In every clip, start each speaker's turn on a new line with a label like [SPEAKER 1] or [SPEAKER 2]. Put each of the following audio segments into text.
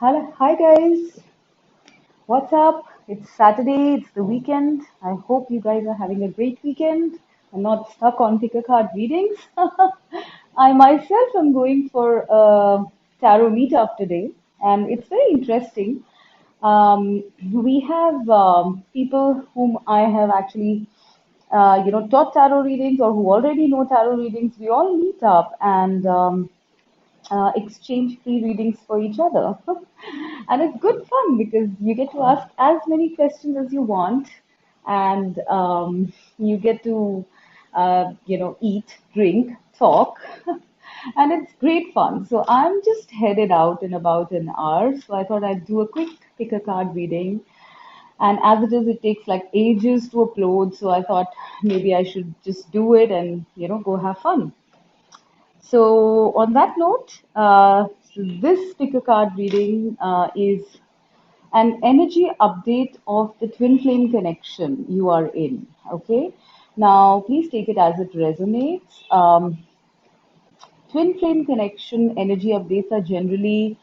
[SPEAKER 1] Hello, hi guys. What's up? It's Saturday, it's the weekend. I hope you guys are having a great weekend and not stuck on pick a card readings. I myself am going for a tarot meetup today, and it's very interesting. We have people whom I have actually taught tarot readings or who already know tarot readings. We all meet up and exchange free readings for each other. And it's good fun because you get to ask as many questions as you want, and you get to, eat, drink, talk, and it's great fun. So I'm just headed out in about an hour. So I thought I'd do a quick pick a card reading. And as it is, it takes like ages to upload. So I thought maybe I should just do it and, go have fun. So, on that note, this pick a card reading is an energy update of the twin flame connection you are in. Okay. Now, please take it as it resonates. Twin flame connection energy updates are generally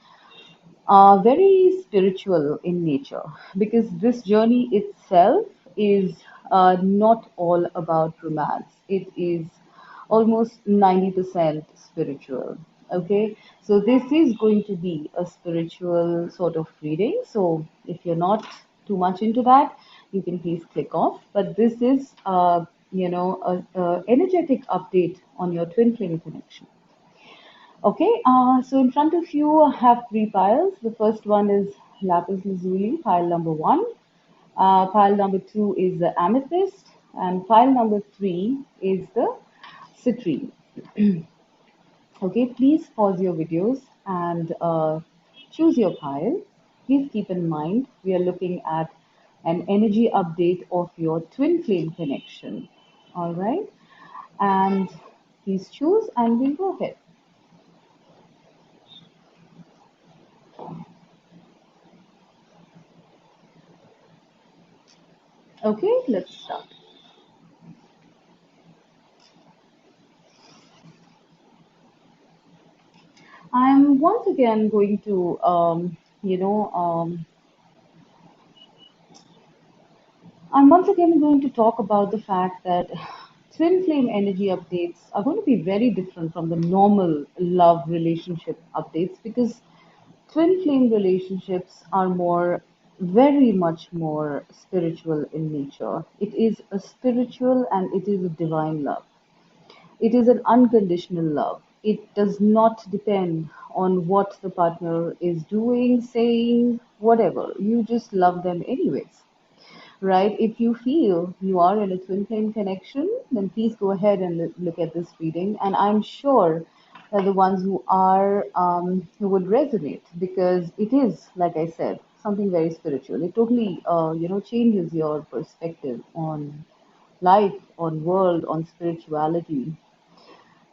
[SPEAKER 1] very spiritual in nature because this journey itself is not all about romance. It is almost 90% spiritual. Okay, so this is going to be a spiritual sort of reading. So if you're not too much into that, you can please click off. But this is, a energetic update on your twin flame connection. Okay, so in front of you, I have three piles. The first one is Lapiz Lazuli, pile number one. Pile number two is the Amethyst, and pile number three is the Citrine. Okay, please pause your videos and choose your pile. Please keep in mind we are looking at an energy update of your twin flame connection. All right, and please choose and we'll go ahead. Okay, let's start. I'm once again going to, I'm once again going to talk about the fact that twin flame energy updates are going to be very different from the normal love relationship updates because twin flame relationships are very much more spiritual in nature. It is a spiritual and it is a divine love. It is an unconditional love. It does not depend on what the partner is doing, saying, whatever. You just love them anyways, right? If you feel you are in a twin flame connection, then please go ahead and look at this reading. And I'm sure that the ones who are, who would resonate because it is, like I said, something very spiritual. It totally, changes your perspective on life, on world, on spirituality.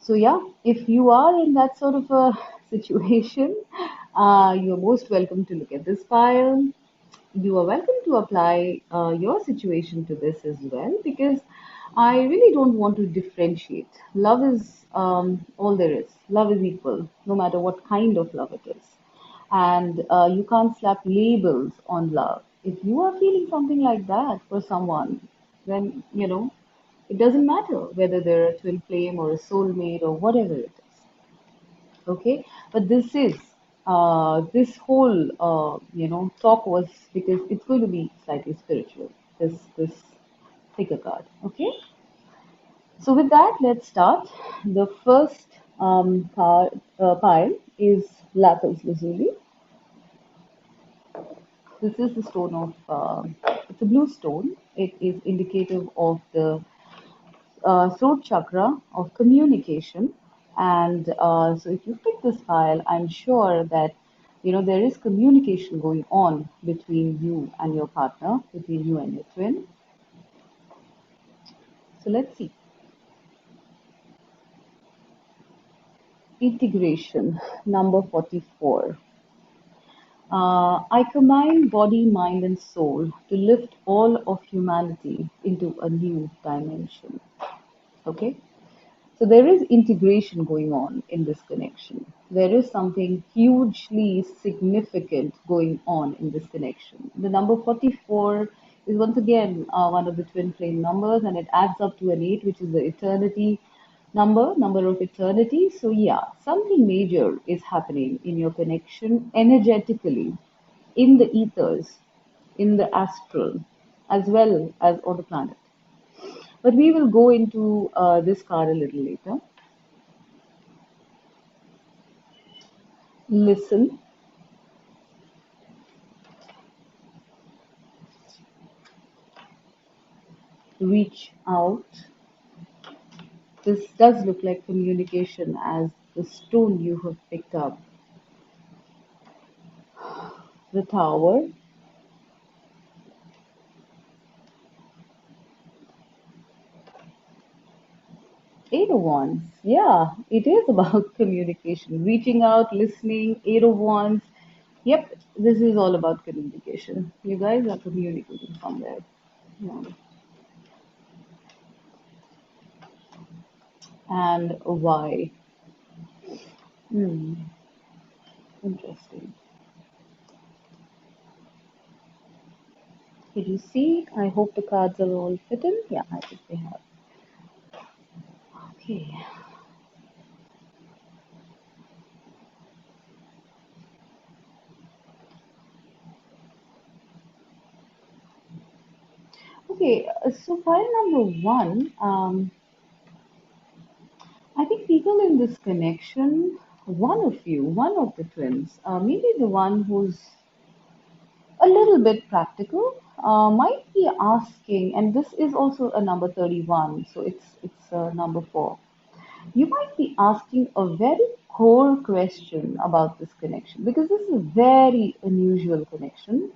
[SPEAKER 1] So yeah, if you are in that sort of a situation, you're most welcome to look at this file. You are welcome to apply your situation to this as well because I really don't want to differentiate. Love is all there is. Love is equal, no matter what kind of love it is. And you can't slap labels on love. If you are feeling something like that for someone, then, it doesn't matter whether they're a twin flame or a soulmate or whatever it is. Okay, but this whole talk was because it's going to be slightly spiritual. This pick a card. Okay, so with that, let's start. The first pile is Lapis Lazuli. This is the stone of it's a blue stone. It is indicative of the throat chakra of communication. And so if you pick this file, I'm sure that there is communication going on between you and your partner, between you and your twin. So let's see. Integration, number 44. I combine body, mind, and soul to lift all of humanity into a new dimension. Okay? So there is integration going on in this connection. There is something hugely significant going on in this connection. The number 44 is once again one of the twin flame numbers, and it adds up to an 8, which is the eternity number of eternity. So yeah, something major is happening in your connection energetically, in the ethers, in the astral, as well as on the planet. But we will go into this card a little later. Listen, reach out. This does look like communication as the stone you have picked up. The tower. Eight of Wands. Yeah, it is about communication. Reaching out, listening, Eight of Wands. Yep, this is all about communication. You guys are communicating somewhere. Yeah. And why? Hmm, interesting. Did you see? I hope the cards are all fitting. Yeah, I think they have. Okay. Okay, so file number one, I think people in this connection, one of you, one of the twins, maybe the one who's a little bit practical, might be asking, and this is also a number 31, so it's number 4. You might be asking a very core question about this connection because this is a very unusual connection.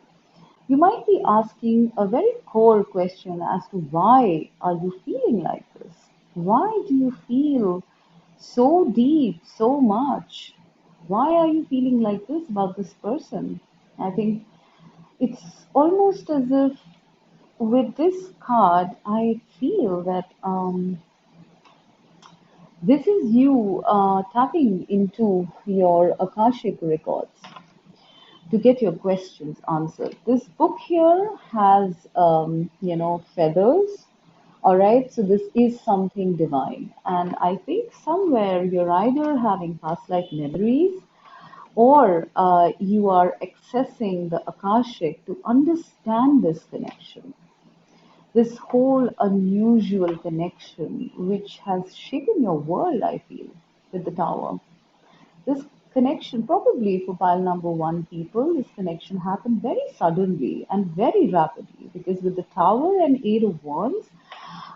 [SPEAKER 1] You might be asking a very core question as to why are you feeling like this? Why do you feel so deep, so much? Why are you feeling like this about this person? I think it's almost as if with this card, I feel that this is you tapping into your Akashic records to get your questions answered. This book here has, feathers. All right, so this is something divine. And I think somewhere you're either having past life memories or you are accessing the Akashic to understand this connection, this whole unusual connection which has shaken your world, I feel, with the tower. This connection, probably for pile number one people, this connection happened very suddenly and very rapidly because with the tower and Eight of Wands,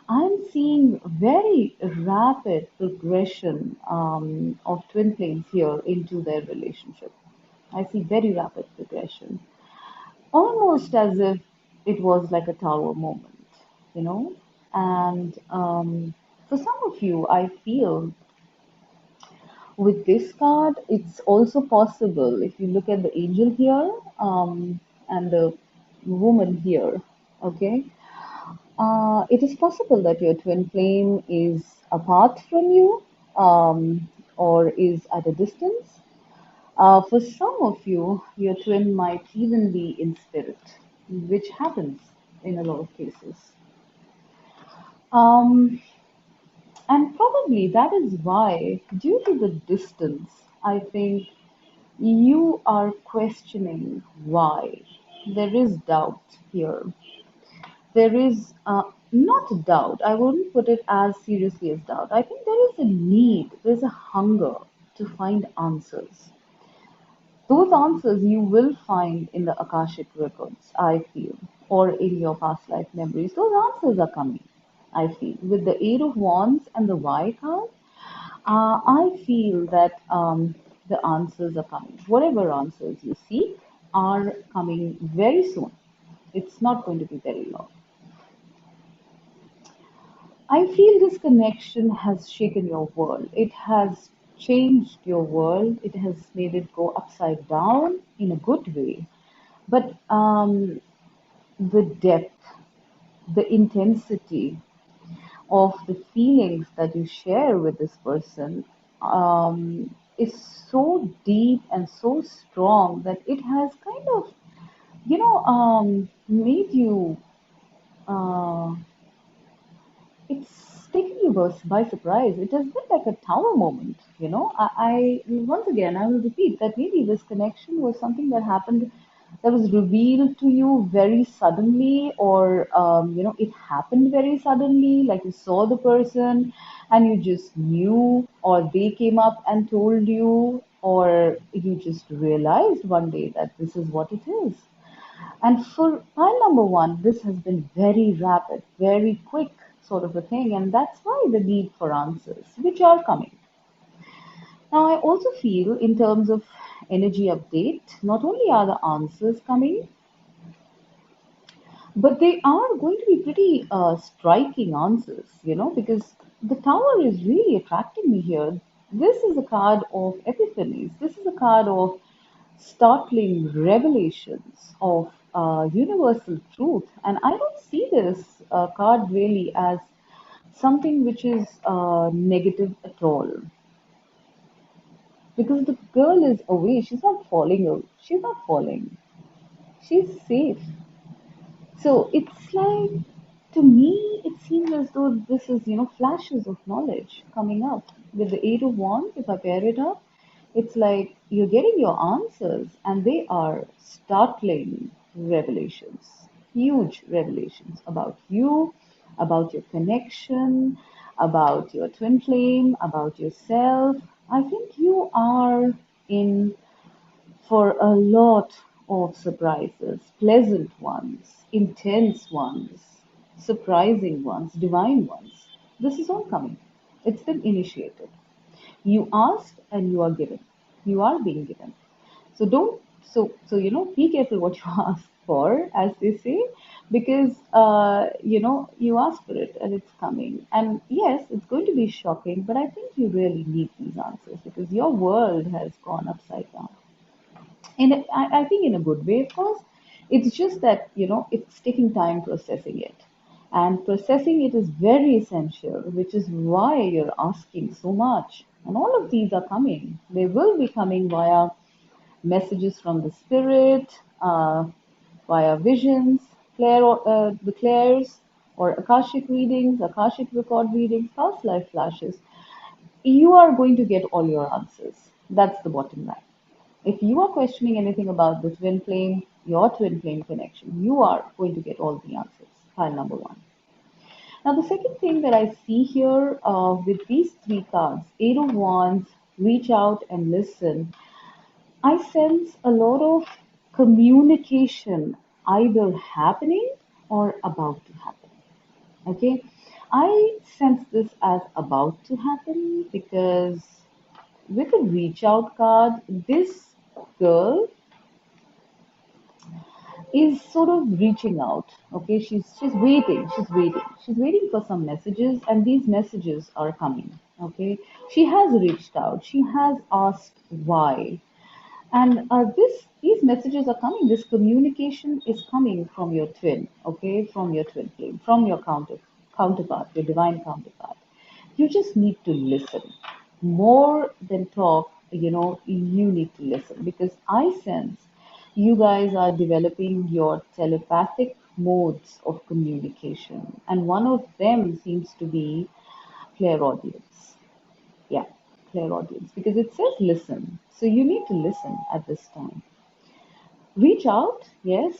[SPEAKER 1] I'm seeing very rapid progression of twin flames here into their relationship. I see very rapid progression, almost as if it was like a tower moment, you know. And for some of you, I feel with this card, it's also possible if you look at the angel here and the woman here, okay, it is possible that your twin flame is apart from you or is at a distance. For some of you, your twin might even be in spirit, which happens in a lot of cases. Um, and probably that is why, due to the distance, I think you are questioning why. There is doubt here. There is not doubt. I wouldn't put it as seriously as doubt. I think there is a need, there's a hunger to find answers. Those answers you will find in the Akashic records, I feel, or in your past life memories. Those answers are coming, I feel. With the Eight of Wands and the Y card, I feel that the answers are coming. Whatever answers you seek are coming very soon. It's not going to be very long. I feel this connection has shaken your world. It has changed your world. It has made it go upside down in a good way. But the depth, the intensity, of the feelings that you share with this person is so deep and so strong that it has kind of, made you, uh, it's taken you by surprise. It has been like a tower moment, once again, I will repeat that maybe this connection was something that happened, that was revealed to you very suddenly, or, it happened very suddenly, like you saw the person and you just knew, or they came up and told you, or you just realized one day that this is what it is. And for pile number one, this has been very rapid, very quick sort of a thing, and that's why the need for answers, which are coming. Now, I also feel in terms of energy update, not only are the answers coming, but they are going to be pretty striking answers, because the tower is really attracting me here. This is a card of epiphanies. This is a card of startling revelations of universal truth. And I don't see this card really as something which is negative at all. Because the girl is away. She's not falling out. She's not falling. She's safe. So it's like, to me, it seems as though this is, flashes of knowledge coming up. With the Eight of Wands, if I pair it up, it's like you're getting your answers, and they are startling revelations, huge revelations about you, about your connection, about your twin flame, about yourself. I think you are in for a lot of surprises, pleasant ones, intense ones, surprising ones, divine ones. This is all coming. It's been initiated. You asked and you are given. You are being given. So don't be careful what you ask for, as they say, because you ask for it and it's coming. And yes, it's going to be shocking, but I think you really need these answers because your world has gone upside down. And I think in a good way, of course. It's just that, it's taking time processing it. And processing it is very essential, which is why you're asking so much. And all of these are coming. They will be coming via messages from the spirit, via visions, the clairs, or Akashic readings, Akashic record readings, past life flashes. You are going to get all your answers. That's the bottom line. If you are questioning anything about the twin flame, your twin flame connection, you are going to get all the answers. Pile number one. Now, the second thing that I see here with these three cards, Eight of Wands, reach out and listen, I sense a lot of communication either happening or about to happen. Okay? I sense this as about to happen because with a reach out card, this girl is sort of reaching out. Okay, she's waiting. She's waiting for some messages, and these messages are coming. Okay, she has reached out. She has asked why, and these messages are coming. This communication is coming from your twin. Okay, from your twin flame, from your counterpart, your divine counterpart. You just need to listen more than talk. You need to listen because I sense you guys are developing your telepathic modes of communication, and one of them seems to be clairaudience. Yeah, clairaudience, because it says listen. So you need to listen at this time. Reach out, yes,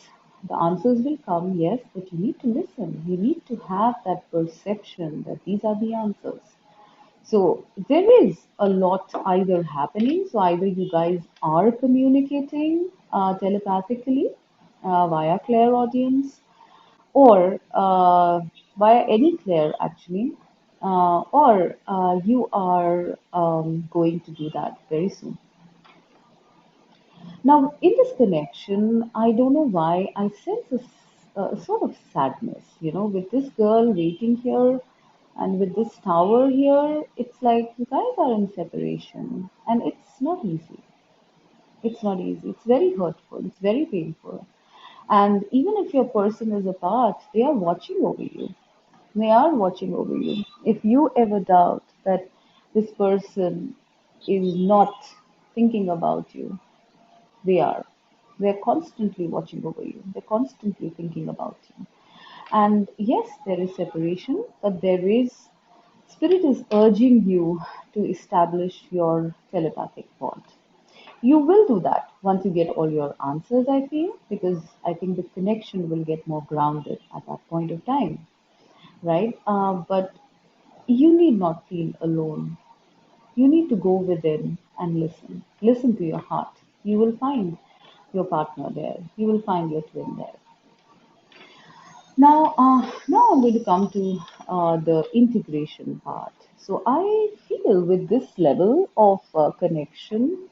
[SPEAKER 1] the answers will come, yes, but you need to listen. You need to have that perception that these are the answers. So there is a lot either happening. So either you guys are communicating telepathically via clairaudience or via any clair actually, or you are going to do that very soon. Now, in this connection, I don't know why I sense a sort of sadness, with this girl waiting here and with this tower here. It's like you guys are in separation and it's not easy. It's not easy. It's very hurtful. It's very painful. And even if your person is apart, they are watching over you. They are watching over you. If you ever doubt that this person is not thinking about you, they are. They're constantly watching over you. They're constantly thinking about you. And yes, there is separation, but there is, Spirit is urging you to establish your telepathic bond. You will do that once you get all your answers, I feel, because I think the connection will get more grounded at that point of time, right? But you need not feel alone. You need to go within and listen. Listen to your heart. You will find your partner there. You will find your twin there. Now I'm going to come to the integration part. So I feel with this level of connection,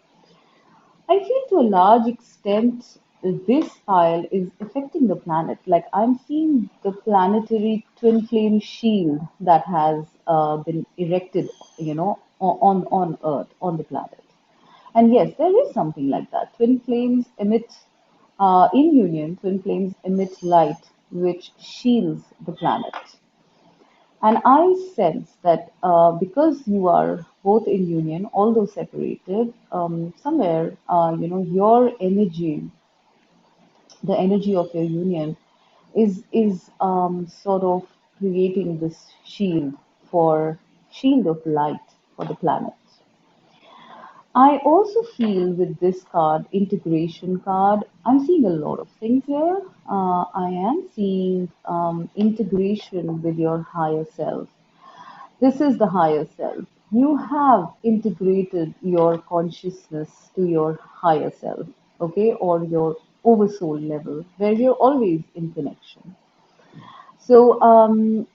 [SPEAKER 1] I feel to a large extent this file is affecting the planet. Like I'm seeing the planetary twin flame shield that has been erected, on Earth, on the planet. And yes, there is something like that. Twin flames emit, in union, twin flames emit light which shields the planet. And I sense that because you are both in union, although separated, somewhere, your energy, the energy of your union, is sort of creating this shield of light for the planet. I also feel with this card, integration card, I'm seeing a lot of things here. I am seeing integration with your higher self. This is the higher self. You have integrated your consciousness to your higher self, okay, or your oversoul level, where you're always in connection. So,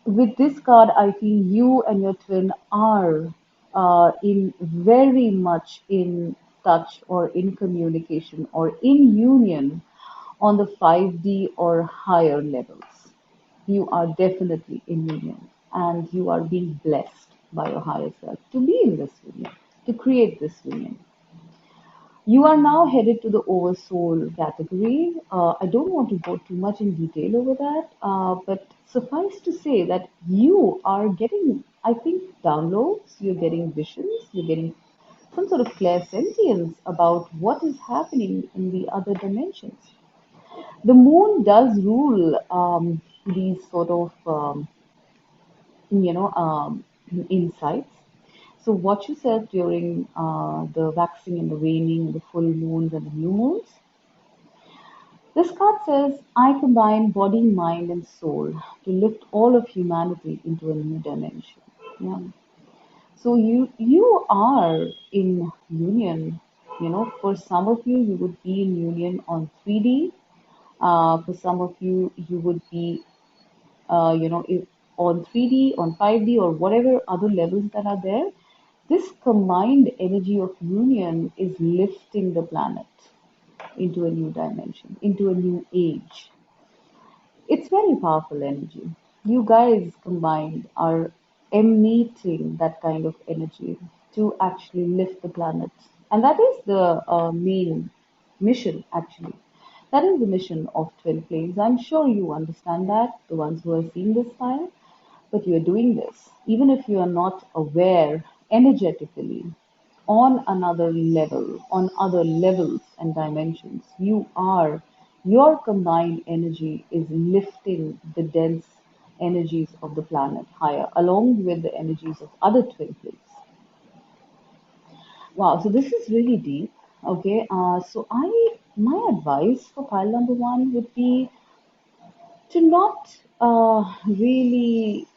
[SPEAKER 1] with this card, I feel you and your twin are in very much in touch or in communication or in union on the 5D or higher levels. You are definitely in union and you are being blessed by your higher self to be in this union, to create this union. You are now headed to the oversoul category. I don't want to go too much in detail over that, but suffice to say that you are getting, I think, downloads, you're getting visions, you're getting some sort of clairsentience about what is happening in the other dimensions. The moon does rule these sort of, you know, um, insights. So watch yourself during the waxing and the waning, the full moons and the new moons. This card says, I combine body, mind, and soul to lift all of humanity into a new dimension. Yeah. So you are in union. For some of you, you would be in union on 3D. For some of you, you would be, if on 3D, on 5D, or whatever other levels that are there. This combined energy of union is lifting the planet into a new dimension, into a new age. It's very powerful energy. You guys combined are emitting that kind of energy to actually lift the planet. And that is the main mission, actually. That is the mission of Twin Flames. I'm sure you understand that, the ones who are seeing this file, but you are doing this. Even if you are not aware energetically, on another level, on other levels and dimensions, your combined energy is lifting the dense energies of the planet higher, along with the energies of other twin flames. Wow, so this is really deep. Okay, my advice for pile number one would be to not really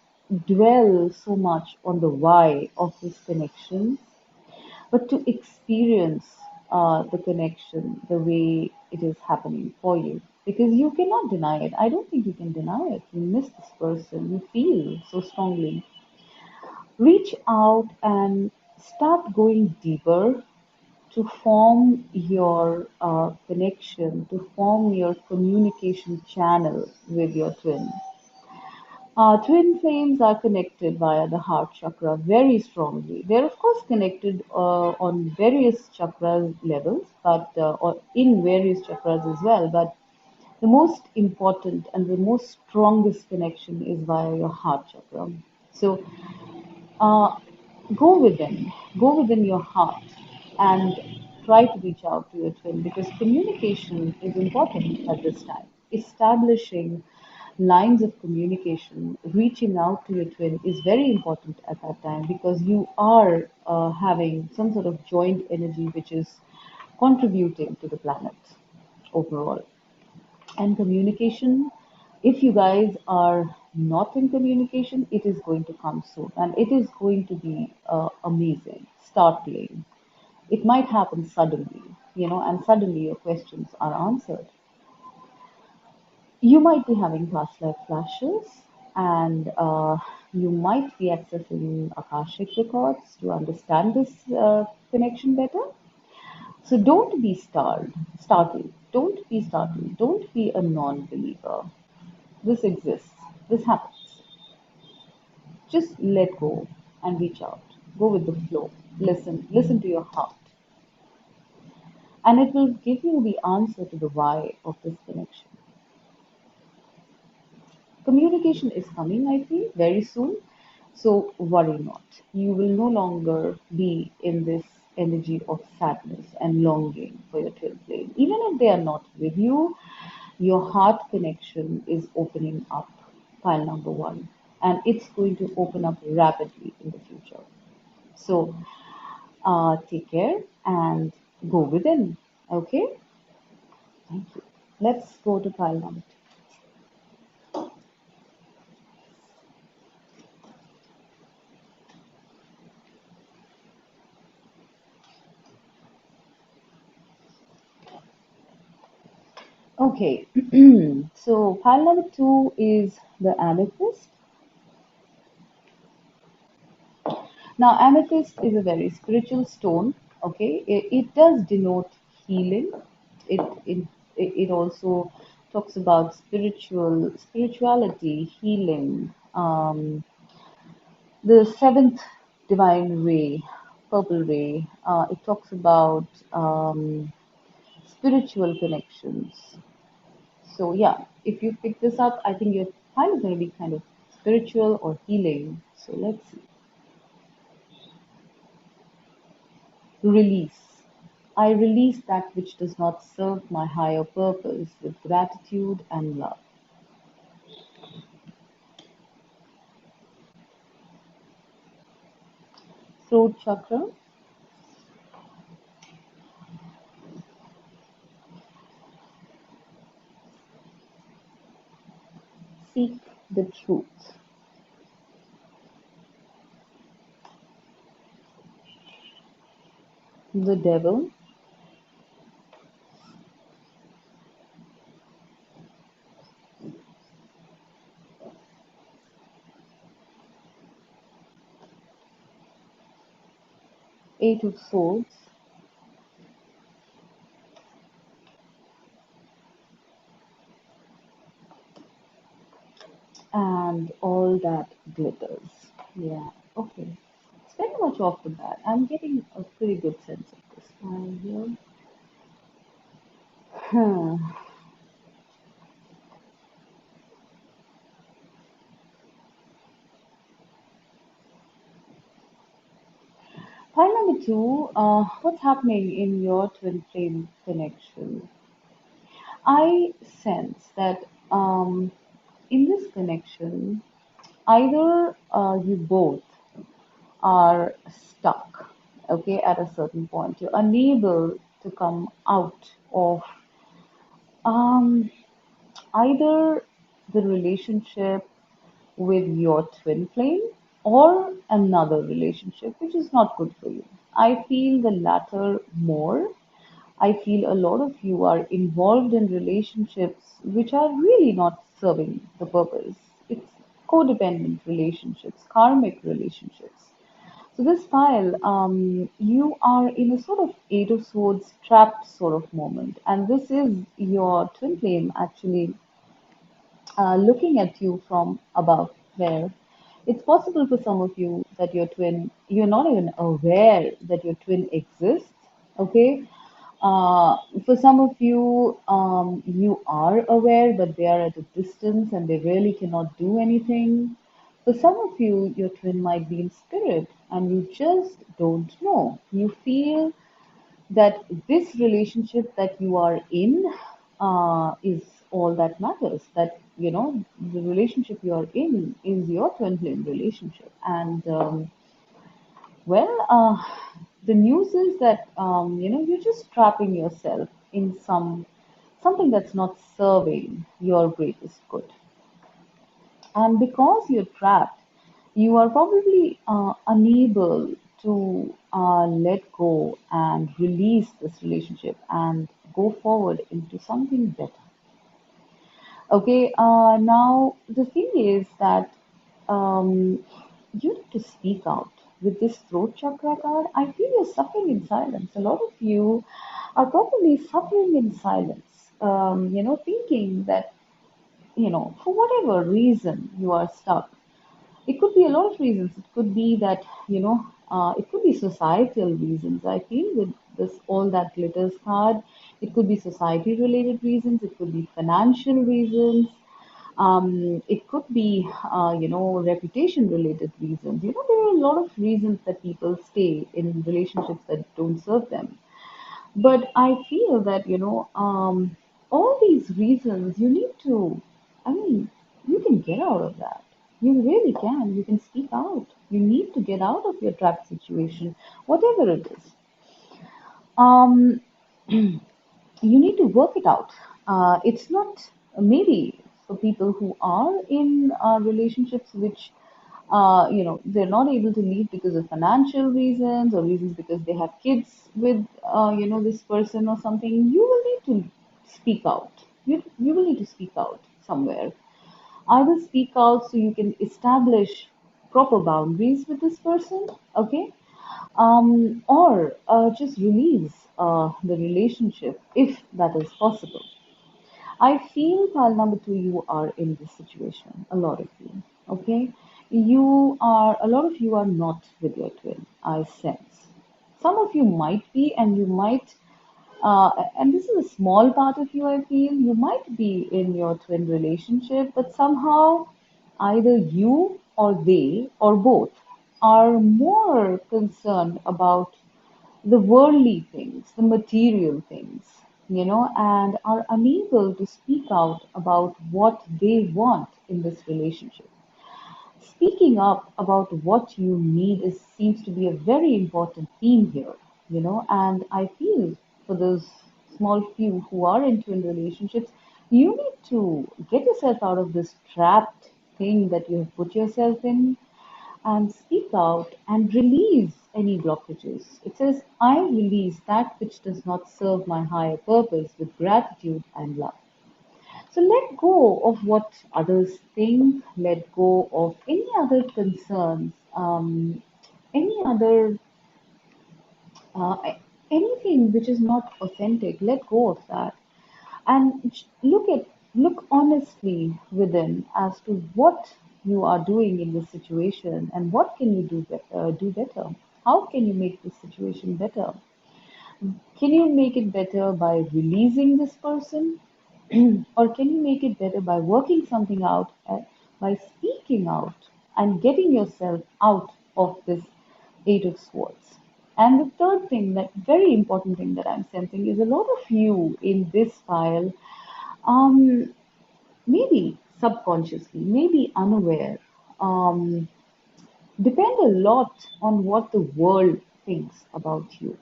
[SPEAKER 1] dwell so much on the why of this connection, but to experience the connection the way it is happening for you. Because you cannot deny it. I don't think you can deny it. You miss this person. You feel so strongly. Reach out and start going deeper to form your connection, to form your communication channel with your twin. Twin flames are connected via the heart chakra very strongly. They're of course connected on various chakra levels, but or in various chakras as well. But The most important and the most strongest connection is via your heart chakra. So uh, go within, go within your heart and try to reach out to your twin because communication is important at this time. Establishing lines of communication, reaching out to your twin is very important at that time because you are having some sort of joint energy which is contributing to the planet overall. And communication, if you guys are not in communication, it is going to come soon and it is going to be amazing, startling. It might happen suddenly, and suddenly your questions are answered. You might be having past life flashes and you might be accessing Akashic records to understand this connection better. So don't be startled. Don't be startled. Don't be a non believer. This exists. This happens. Just let go and reach out. Go with the flow. Listen. Listen to your heart. And it will give you the answer to the why of this connection. Communication is coming, I feel, very soon. So worry not. You will no longer be in this energy of sadness and longing for your twin flame. Even if they are not with you, your heart connection is opening up, pile number one. And it's going to open up rapidly in the future. So take care and go within. Okay? Thank you. Let's go to pile number two. Okay, so pile number two is the amethyst. Now, amethyst is a very spiritual stone. Okay, it does denote healing. It it it also talks about spirituality, healing. The seventh divine ray, purple ray. It talks about spiritual connections. So yeah, if you pick this up, I think your file is going to be kind of spiritual or healing. So let's see. Release. I release that which does not serve my higher purpose with gratitude and love. Throat chakra. Seek the truth. The devil. Eight of swords. And all that glitters. Yeah, okay. It's very much off the bat. I'm getting a pretty good sense of this file here. Huh. Point number two, what's happening in your twin flame connection? I sense that in this connection, either you both are stuck, okay, at a certain point. You're unable to come out of um, either the relationship with your twin flame or another relationship, which is not good for you. I feel the latter more. I feel a lot of you are involved in relationships which are really not serving the purpose. It's codependent relationships, karmic relationships. So this file, you are in a sort of Eight of Swords trapped sort of moment, and this is your twin flame actually looking at you from above, where it's possible for some of you that your twin, you're not even aware that your twin exists, okay? Uh, for some of you, you are aware, but they are at a distance and they really cannot do anything. For some of you, your twin might be in spirit and you just don't know. You feel that this relationship that you are in is all that matters. That, the relationship you are in is your twin flame relationship. And the news is that you're just trapping yourself in something that's not serving your greatest good. And because you're trapped, you are probably unable to let go and release this relationship and go forward into something better. Okay, now the thing is that you need to speak out. With this throat chakra card, I feel you're suffering in silence. A lot of you are probably suffering in silence, thinking that, for whatever reason you are stuck. It could be a lot of reasons. It could be that, it could be societal reasons. I feel with this all that glitters card, it could be society related reasons. It could be financial reasons. It could be, reputation related reasons. There are a lot of reasons that people stay in relationships that don't serve them. But I feel that, all these reasons you need to, I mean, you can get out of that. You really can. You can speak out. You need to get out of your trapped situation, whatever it is. Um, you need to work it out. It's not maybe for people who are in relationships which, they're not able to leave because of financial reasons or reasons because they have kids with, this person or something. You will need to speak out. You will need to speak out somewhere. Either speak out so you can establish proper boundaries with this person, okay? Or just release the relationship if that is possible. I feel, pile number two, you are in this situation, a lot of you, okay? A lot of you are not with your twin, I sense. Some of you might be, and you might, and this is a small part of you, I feel, you might be in your twin relationship, but somehow either you or they or both are more concerned about the worldly things, the material things, and are unable to speak out about what they want in this relationship. Speaking up about what you need seems to be a very important theme here, and I feel for those small few who are into in relationships, you need to get yourself out of this trapped thing that you have put yourself in and speak out and release any blockages. It says, I release that which does not serve my higher purpose with gratitude and love. So let go of what others think, let go of any other concerns, any other, uh, anything which is not authentic, let go of that and look honestly within as to what you are doing in this situation and what can you do better. How can you make this situation better? Can you make it better by releasing this person, or can you make it better by working something out, by speaking out and getting yourself out of this Eight of Swords? And the third thing, that very important thing that I'm sensing, is a lot of you in this file, um, maybe subconsciously, maybe unaware, um, depend a lot on what the world thinks about you,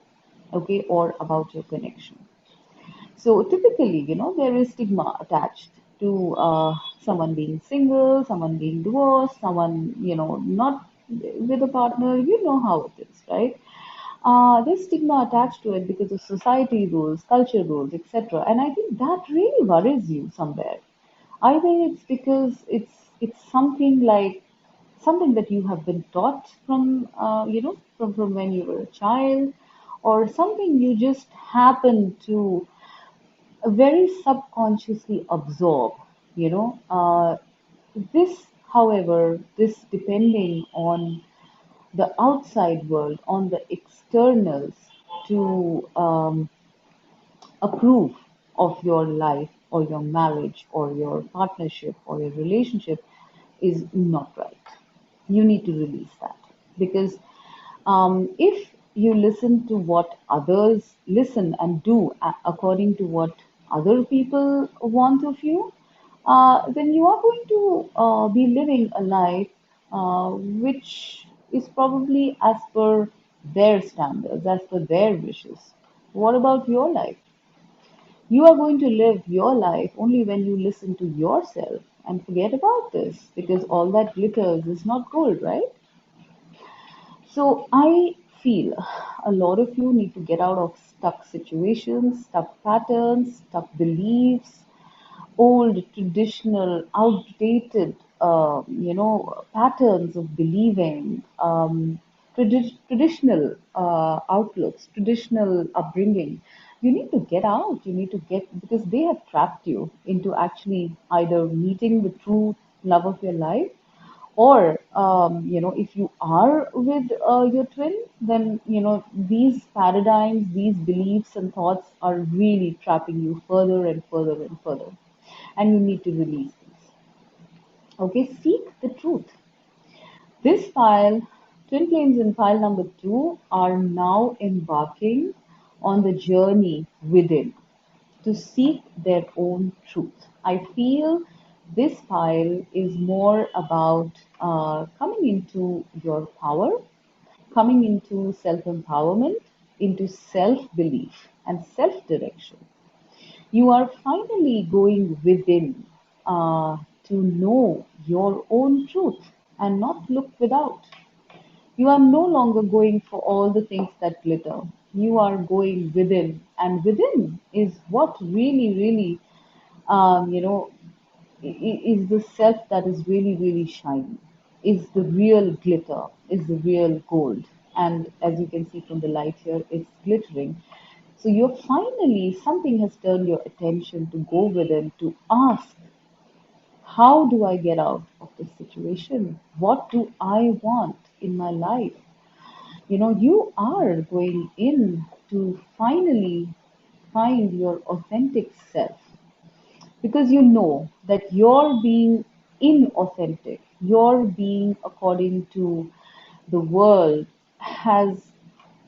[SPEAKER 1] okay, or about your connection. So typically, there is stigma attached to someone being single, someone being divorced, someone, not with a partner. You know how it is, right? There's stigma attached to it because of society rules, culture rules, etc. And I think that really worries you somewhere. Either it's because it's something like something that you have been taught from from when you were a child, or something you just happen to very subconsciously absorb. You know, this, however, this depending on the outside world, on the externals to approve of your life or your marriage or your partnership or your relationship is not right. You need to release that because if you listen to what others listen and do according to what other people want of you, then you are going to be living a life which is probably as per their standards, as per their wishes. What about your life? You are going to live your life only when you listen to yourself and forget about this because all that glitters is not gold, right? So I feel a lot of you need to get out of stuck situations, stuck patterns, stuck beliefs, old, traditional, outdated, patterns of believing, traditional outlooks, traditional upbringing. You need to get out. You need to get because they have trapped you into actually either meeting the true love of your life or if you are with your twin, then these paradigms, these beliefs and thoughts are really trapping you further and further and further, and you need to release these. Okay, seek the truth. This file, twin flames in file number 2 are now embarking on the journey within to seek their own truth. I feel this file is more about coming into your power, coming into self empowerment, into self belief and self direction. You are finally going within to know your own truth and not look without. You are no longer going for all the things that glitter. You are going within, and within is what really, really, um, you know, is the self that is really, really shiny, is the real glitter, is the real gold. And as you can see from the light here, it's glittering. So you're finally, something has turned your attention to go within to ask, how do I get out of this situation? What do I want in my life? You are going in to finally find your authentic self because you know that you're being inauthentic, you're being according to the world has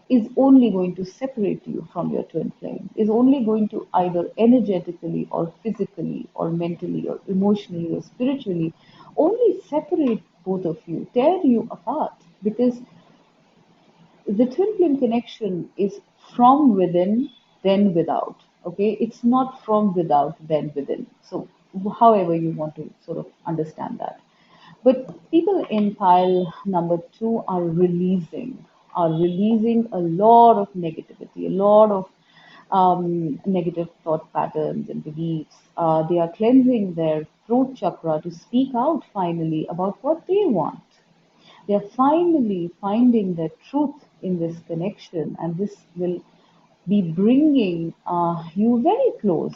[SPEAKER 1] is only going to separate you from your twin flame, is only going to either energetically or physically or mentally or emotionally or spiritually only separate both of you, tear you apart because the twin flame connection is from within, then without. Okay, it's not from without, then within. So, however you want to sort of understand that. But people in pile number 2 are releasing a lot of negativity, a lot of negative thought patterns and beliefs. They are cleansing their throat chakra to speak out finally about what they want. They're finally finding the truth in this connection, and this will be bringing you very close,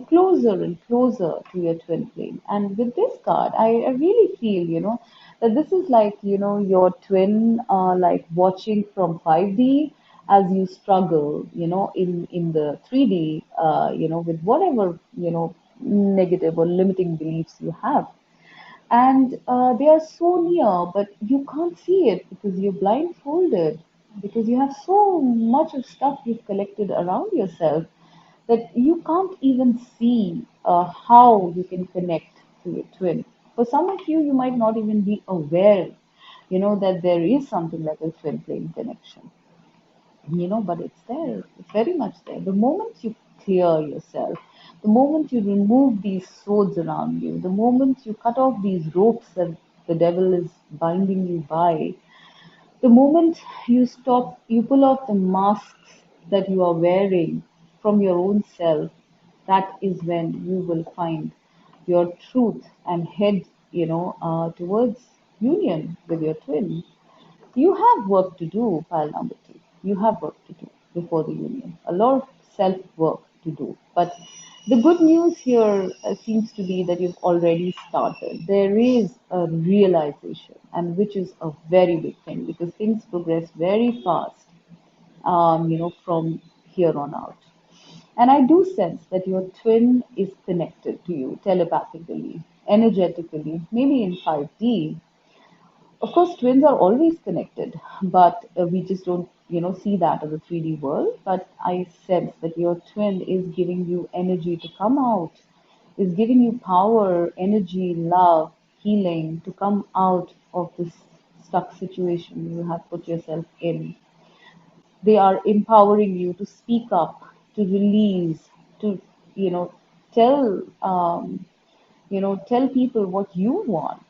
[SPEAKER 1] closer and closer to your twin flame. And with this card, I really feel, that this is like, your twin, like watching from 5D as you struggle, in the 3D, with whatever, negative or limiting beliefs you have and they are so near, but you can't see it because you're blindfolded, because you have so much of stuff you've collected around yourself that you can't even see how you can connect to your twin. For some of you, you might not even be aware, that there is something like a twin flame connection, but it's there. It's very much there. The moment you clear yourself, the moment you remove these swords around you, the moment you cut off these ropes that the devil is binding you by, the moment you pull off the masks that you are wearing from your own self, that is when you will find your truth and head, towards union with your twin. You have work to do, pile number 2. You have work to do before the union. A lot of self work to do. But the good news here seems to be that you've already started. There is a realization, and which is a very big thing because things progress very fast, from here on out. And I do sense that your twin is connected to you telepathically, energetically, maybe in 5D. Of course, twins are always connected, but we just don't, see that in the 3D world. But I sense that your twin is giving you energy to come out, is giving you power, energy, love, healing to come out of this stuck situation you have put yourself in. They are empowering you to speak up, to release, to, you know, tell, tell people what you want,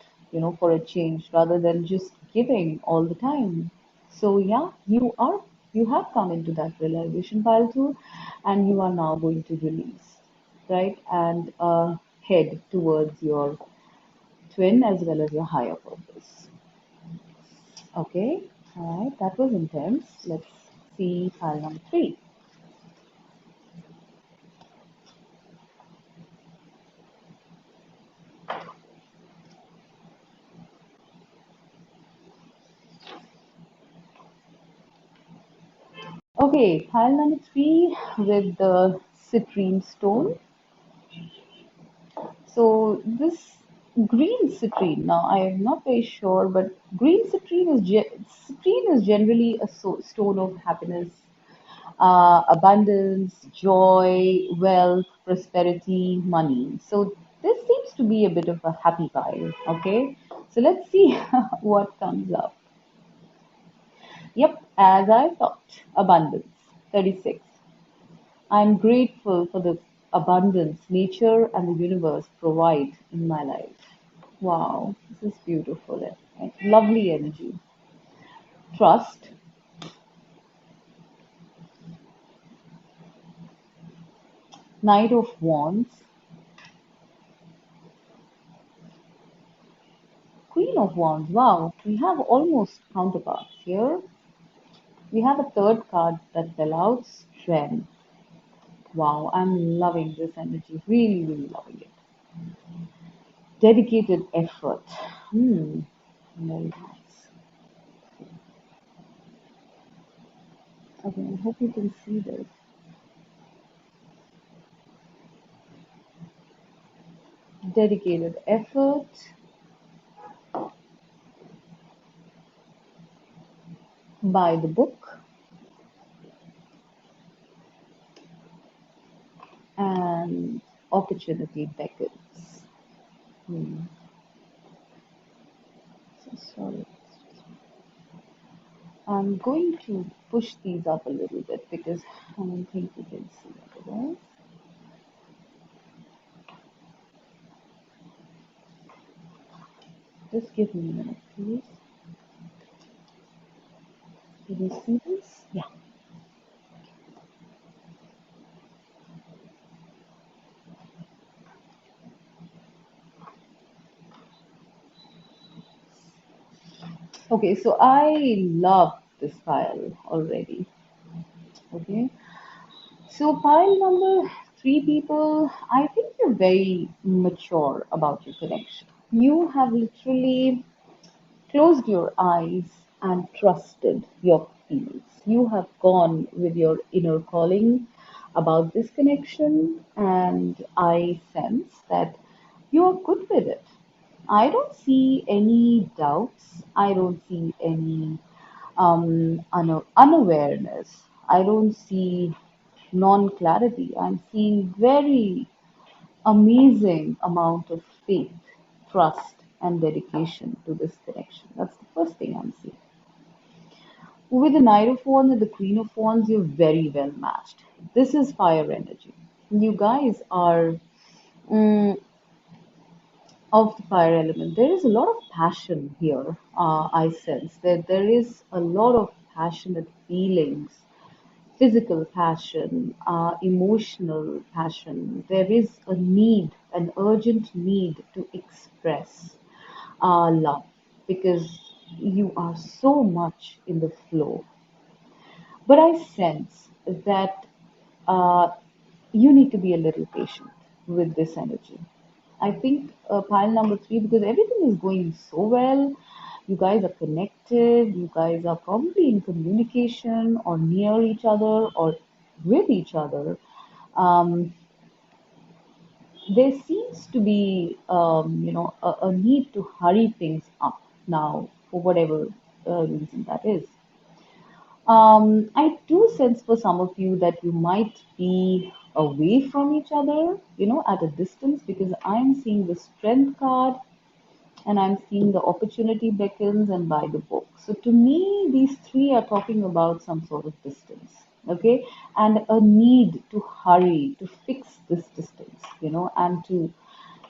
[SPEAKER 1] for a change rather than just giving all the time. So yeah, you have come into that realization pile too, and you are now going to release, right? And head towards your twin as well as your higher purpose. Okay, all right, that was intense. Let's see pile number three. Okay, pile number three with the citrine stone. So this green citrine, now I am not very sure, but green citrine is generally a stone of happiness, abundance, joy, wealth, prosperity, money. So this seems to be a bit of a happy pile. Okay, so let's see what comes up. Yep, as I thought, abundance. 36. I'm grateful for the abundance nature and the universe provide in my life. Wow, this is beautiful. Lovely energy. Trust, Knight of Wands, Queen of Wands. Wow, we have almost counterparts here. We have a third card that fell out, Strength. Wow, I'm loving this energy. Really, really loving it. Dedicated effort. Hmm, very nice. Okay, I hope you can see this. Dedicated effort, by the book, and opportunity beckons. Hmm. So sorry. I'm going to push these up a little bit because I don't think you can see otherwise. Just give me a minute, please. Can you see this? Yeah. Okay, so I love this file already. Okay. So pile number three, people, I think you're very mature about your connection. You have literally closed your eyes and trusted your feelings. You have gone with your inner calling about this connection, and I sense that you're good with it. I don't see any doubts. I don't see any unawareness. I don't see non clarity. I'm seeing very amazing amount of faith, trust, and dedication to this connection. That's the first thing I'm seeing. With the Knight of Wands and the Queen of Wands, you're very well matched. This is fire energy. You guys are of the fire element. There is a lot of passion here. I sense that there is a lot of passionate feelings, physical passion, emotional passion. There is a need, an urgent need to express love because you are so much in the flow. But I sense that uh, you need to be a little patient with this energy. I think pile number three, because everything is going so well, you guys are connected, you guys are probably in communication or near each other or with each other. Um, there seems to be, a need to hurry things up now for whatever reason that is. I do sense for some of you that you might be away from each other, at a distance, because I'm seeing the strength card and I'm seeing the opportunity beckons and by the book. So to me, these three are talking about some sort of distance, okay, and a need to hurry to fix this distance, and to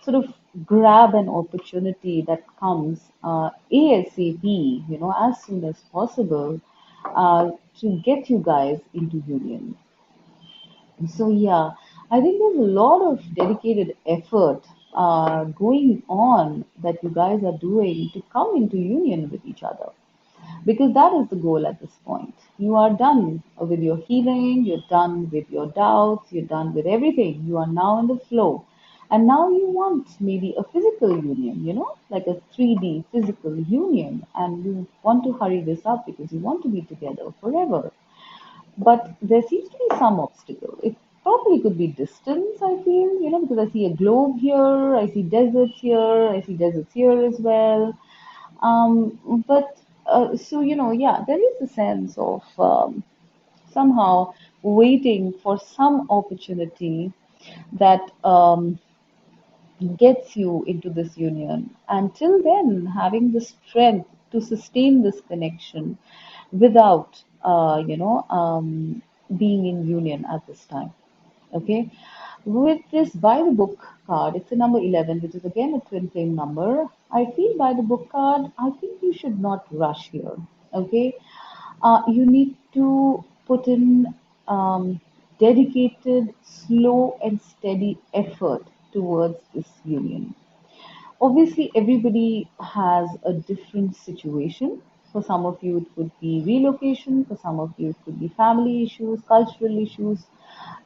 [SPEAKER 1] sort of grab an opportunity that comes ASAP, as soon as possible, to get you guys into union. So yeah, I think there's a lot of dedicated effort going on that you guys are doing to come into union with each other, because that is the goal at this point. You are done with your healing, you're done with your doubts, you're done with everything. You are now in the flow. And now you want maybe a physical union, like a 3D physical union, and you want to hurry this up because you want to be together forever. But there seems to be some obstacle. It probably could be distance, I feel, because I see a globe here, I see deserts here, I see deserts here as well. But so, yeah, there is a sense of somehow waiting for some opportunity that gets you into this union. Until then, having the strength to sustain this connection without, being in union at this time. Okay. With this by the book card, it's a number 11, which is again a twin flame number. I feel by the book card, I think you should not rush here. Okay. You need to put in dedicated, slow, and steady effort towards this union. Obviously, everybody has a different situation. For some of you, it could be relocation. For some of you, it could be family issues, cultural issues.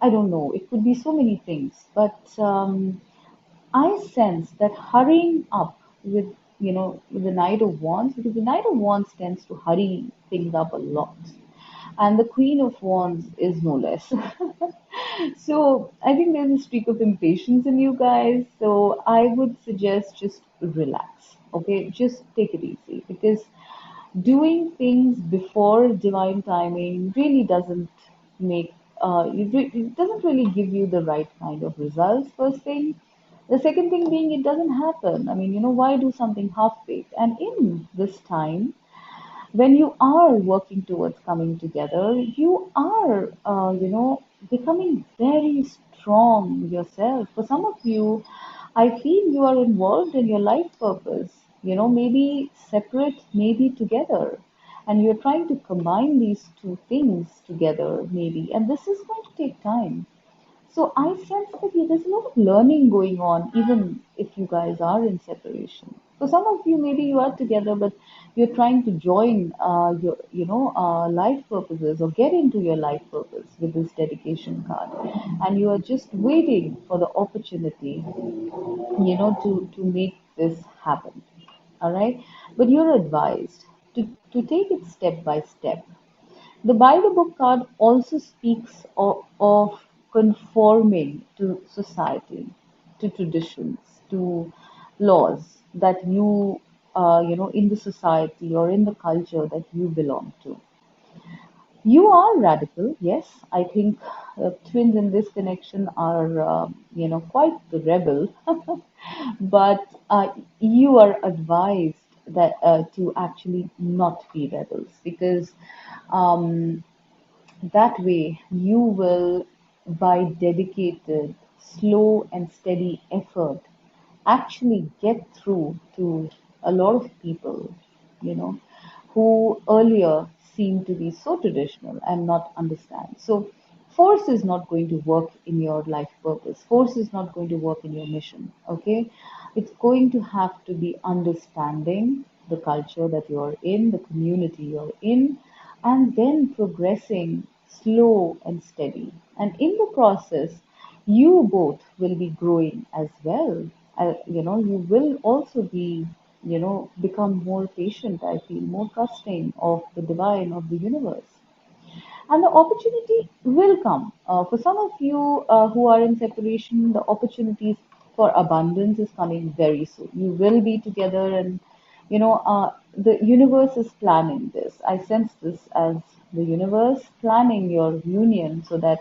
[SPEAKER 1] I don't know. It could be so many things. But I sense that hurrying up with the Knight of Wands, because the Knight of Wands tends to hurry things up a lot, and the Queen of Wands is no less. So I think there's a streak of impatience in you guys. So I would suggest just relax. Okay, just take it easy, because doing things before divine timing really doesn't make it doesn't really give you the right kind of results, first thing. The second thing being, it doesn't happen. I mean, why do something half baked? And in this time, when you are working towards coming together, you are, becoming very strong yourself. For some of you, I feel you are involved in your life purpose, maybe separate, maybe together. And you're trying to combine these two things together, maybe. And this is going to take time. So I sense that there's a lot of learning going on, even if you guys are in separation. For some of you, maybe you are together, but you're trying to join your, life purposes or get into your life purpose with this dedication card, and you are just waiting for the opportunity, to make this happen. All right, but you're advised to take it step by step. The by the book card also speaks of conforming to society, to traditions, to laws that you, in the society or in the culture that you belong to. You are radical, yes. I think twins in this connection are, quite the rebel, but you are advised that to actually not be rebels, because um, that way, you will, by dedicated, slow, and steady effort, actually get through to a lot of people, you know, who earlier seemed to be so traditional and not understand. So, force is not going to work in your life purpose. Force is not going to work in your mission. Okay, it's going to have to be understanding the culture that you're in, the community you're in, and then progressing slow and steady. And in the process, you both will be growing as well. You will also be, become more patient, I feel, more trusting of the divine, of the universe. And the opportunity will come. For some of you who are in separation, the opportunities for abundance is coming very soon. You will be together, and the universe is planning this. I sense this as the universe planning your union so that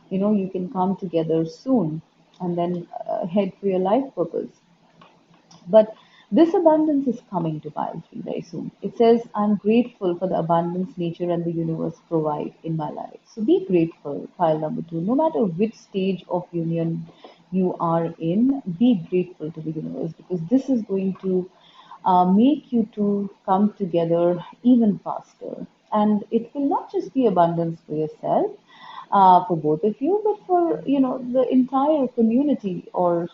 [SPEAKER 1] you can come together soon and then head for your life purpose. But this abundance is coming to pile 3 very soon. It says, I'm grateful for the abundance nature and the universe provide in my life. So be grateful, pile number 2. No matter which stage of union you are in, be grateful to the universe because this is going to make you to come together even faster. And it will not just be abundance for yourself, for both of you, but for the entire community or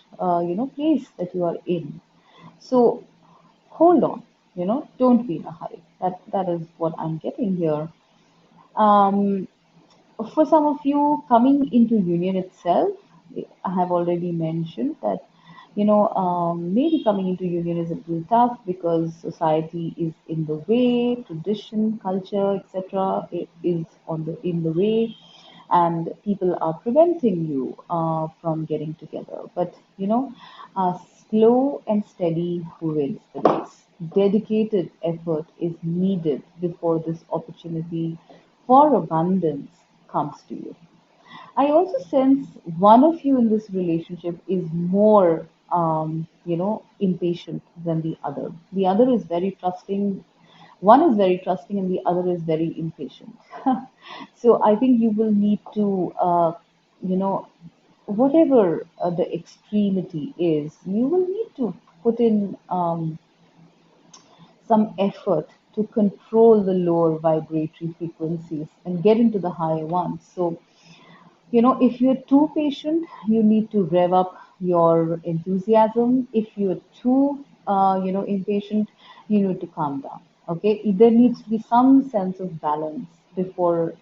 [SPEAKER 1] place that you are in. So hold on, don't be in a hurry. That is what I'm getting here. Um, for some of you coming into union itself, I have already mentioned that maybe coming into union is a little tough because society is in the way, tradition, culture, etc. is on the in the way, and people are preventing you from getting together. But slow and steady wins the race. Dedicated effort is needed before this opportunity for abundance comes to you. I also sense one of you in this relationship is more, impatient than the other. The other is very trusting. One is very trusting, and the other is very impatient. So I think you will need to, you know, whatever the extremity is, you will need to put in some effort to control the lower vibratory frequencies and get into the higher ones. So if you're too patient, you need to rev up your enthusiasm. If you're too, impatient, you need to calm down. Okay, there needs to be some sense of balance before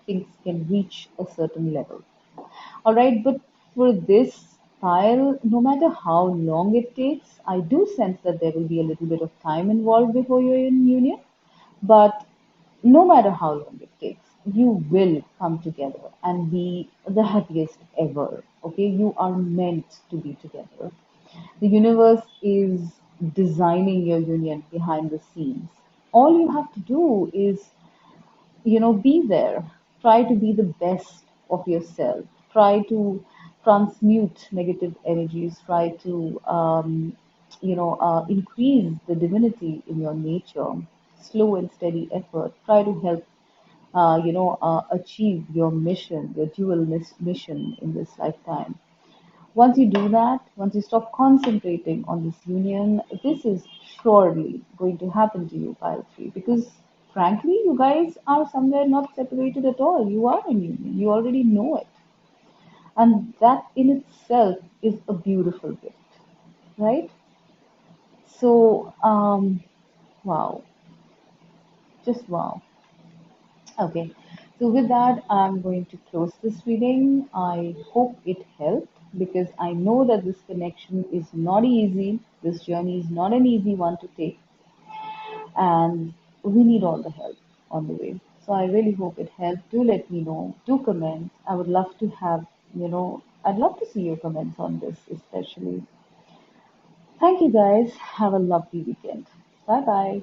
[SPEAKER 1] things can reach a certain level. All right, but for this pile, no matter how long it takes, I do sense that there will be a little bit of time involved before you're in union. But no matter how long it takes, you will come together and be the happiest ever. Okay, you are meant to be together. The universe is designing your union behind the scenes. All you have to do is be there. Try to be the best of yourself. Try to transmute negative energies. Try to, increase the divinity in your nature. Slow and steady effort. Try to help, achieve your mission, your dual mission in this lifetime. Once you do that, once you stop concentrating on this union, this is surely going to happen to you, pile three. Because frankly, you guys are somewhere not separated at all. You are in union. You already know it. And that in itself is a beautiful gift, right? So, wow, just wow. Okay, so with that, I'm going to close this reading. I hope it helped because I know that this connection is not easy. This journey is not an easy one to take, and we need all the help on the way. So I really hope it helped. Do let me know. Do comment. I would love to have, I'd love to see your comments on this, especially. Thank you guys. Have a lovely weekend. Bye bye.